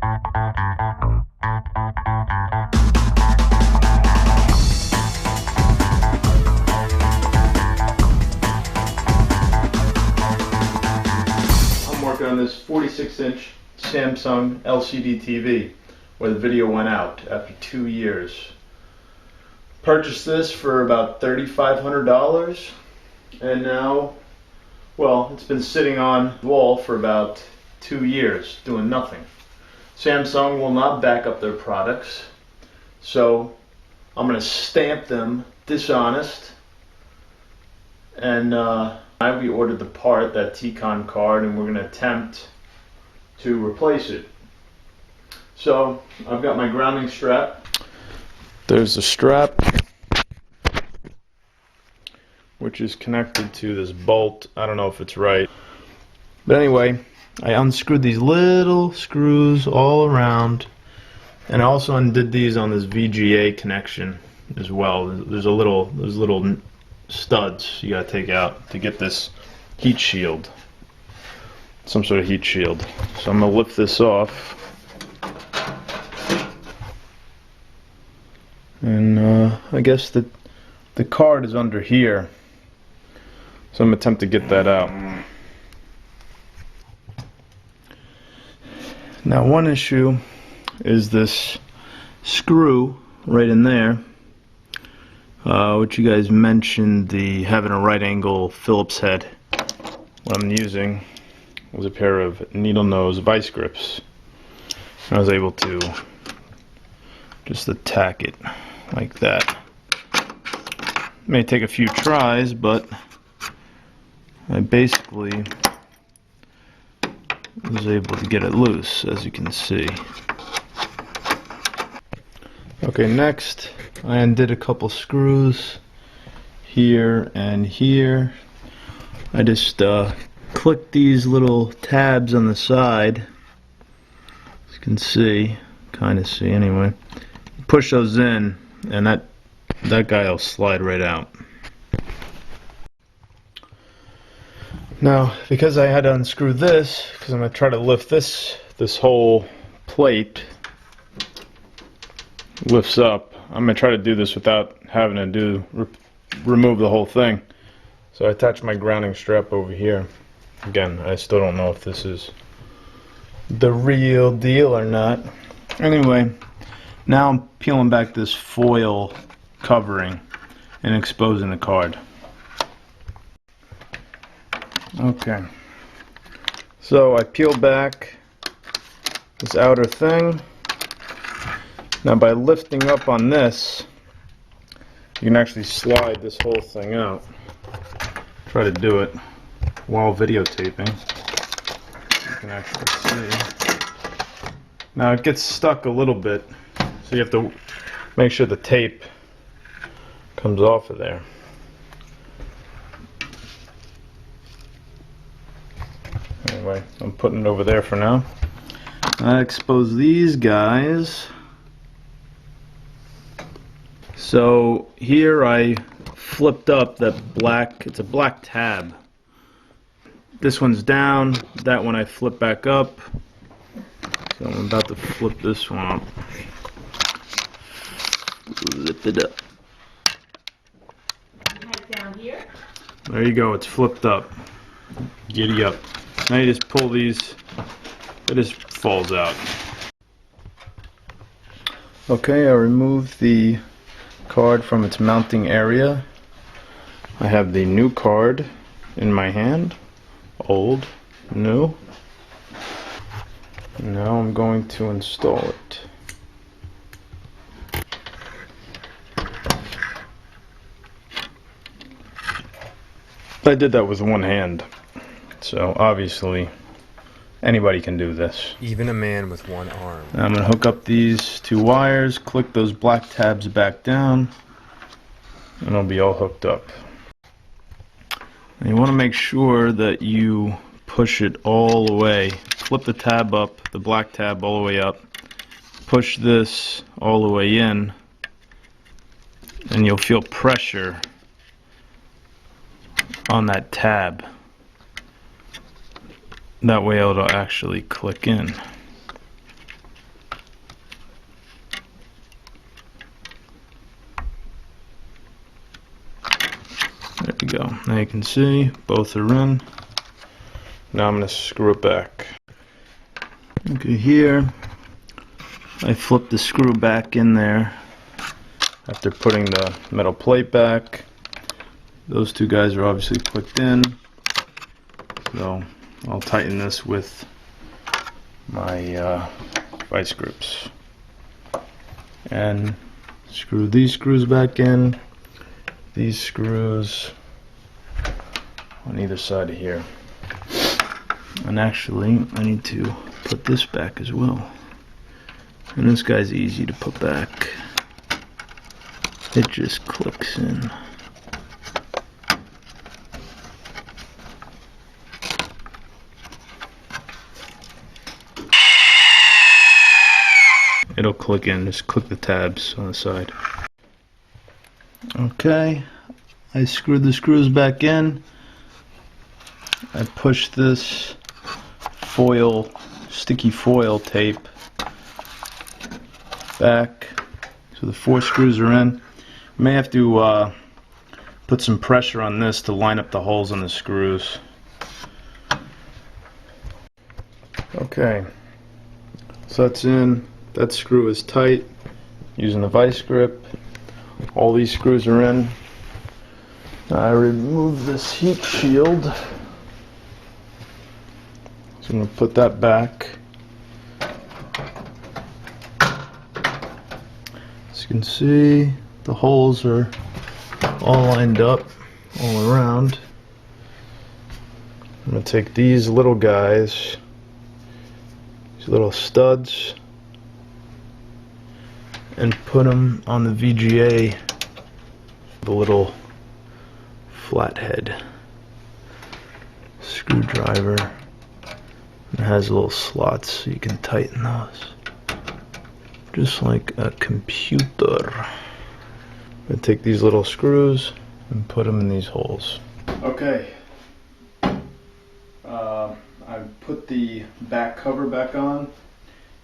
On this 46-inch Samsung LCD TV where the video went out after 2 years. Purchased this for about $3,500 and now, well, it's been sitting on the wall for about 2 years doing nothing. Samsung will not back up their products, so I'm going to stamp them dishonest, and we ordered the part, that T-Conn card, and we're going to attempt to replace it. So I've got my grounding strap. There's the strap, which is connected to this bolt. I don't know if it's right, but anyway, I unscrewed these little screws all around, and I also undid these on this VGA connection as well. There's little studs you gotta take out to get this heat shield, some sort of heat shield. So I'm gonna lift this off, and I guess the card is under here, so I'm gonna attempt to get that out. Now, one issue is this screw right in there, which you guys mentioned, having a right angle Phillips head. What I'm using was a pair of needle nose vice grips. I was able to just attack it like that. May take a few tries, but I basically was able to get it loose, as you can see. Okay, next I undid a couple screws here and here. I just clicked these little tabs on the side, as you can see, kind of see anyway. Push those in, and that guy will slide right out. Now, because I had to unscrew this, because I'm going to try to lift this whole plate lifts up. I'm going to try to do this without having to remove the whole thing. So I attach my grounding strap over here. Again, I still don't know if this is the real deal or not. Anyway, now I'm peeling back this foil covering and exposing the card. Okay, so I peeled back this outer thing. Now, by lifting up on this, you can actually slide this whole thing out. Try to do it while videotaping. You can actually see. Now it gets stuck a little bit, so you have to make sure the tape comes off of there. Anyway, I'm putting it over there for now. I expose these guys. So here I flipped up that black, it's a black tab. This one's down, that one I flip back up. So I'm about to flip this one up. Flip it up. Head down here. There you go, it's flipped up. Giddy up. Now you just pull these, it just falls out. Okay, I removed the card from its mounting area. I have the new card in my hand. Old, new. Now I'm going to install it. I did that with one hand, so obviously anybody can do this. Even a man with one arm. Now I'm going to hook up these two wires, click those black tabs back down, and it'll be all hooked up. And you want to make sure that you push it all the way. Flip the tab up, the black tab all the way up. Push this all the way in, and you'll feel pressure on that tab. That way it'll actually click in. go. Now you can see both are in. Now I'm going to screw it back. Okay, here I flip the screw back in there after putting the metal plate back. Those two guys are obviously clicked in, so I'll tighten this with my vice grips and screw these screws back in, these screws on either side of here. And actually I need to put this back as well, and this guy's easy to put back. It just clicks in. It'll click in, just click the tabs on the side. Okay, I screwed the screws back in. I pushed this foil, sticky foil tape back, so the 4 screws are in. May have to put some pressure on this to line up the holes in the screws. Okay, so that's in. That screw is tight using the vice grip. All these screws are in. I remove this heat shield, so I'm going to put that back. As you can see, the holes are all lined up all around. I'm going to take these little guys, these little studs, and put them on the VGA, the little flathead screwdriver. It has little slots so you can tighten those, just like a computer. I'm gonna take these little screws and put them in these holes. Okay, I put the back cover back on.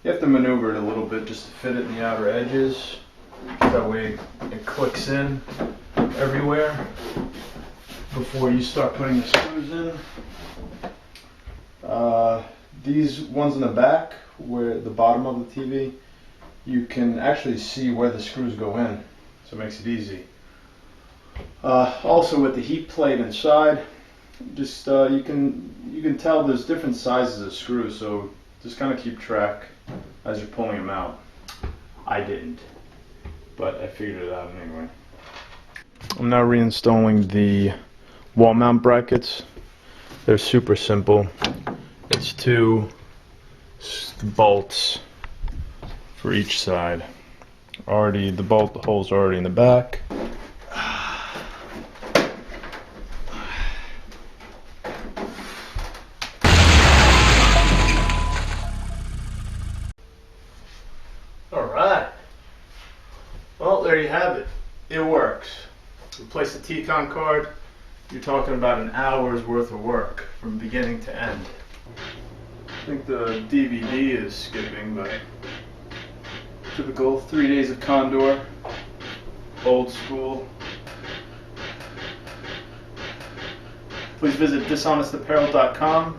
You have to maneuver it a little bit just to fit it in the outer edges. That way it clicks in everywhere before you start putting the screws in. These ones in the back, where the bottom of the TV, you can actually see where the screws go in, so it makes it easy. Also with the heat plate inside, just you can tell there's different sizes of screws, so just kind of keep track as you're pulling them out. I didn't, but I figured it out anyway. I'm now reinstalling the wall mount brackets. They're super simple. It's 2 bolts for each side. The bolt holes are already in the back. Alright, well, there you have it. It works. Replace the T-Conn card, you're talking about an hour's worth of work from beginning to end. I think the DVD is skipping, but typical 3 days of Condor, old school. Please visit dishonestapparel.com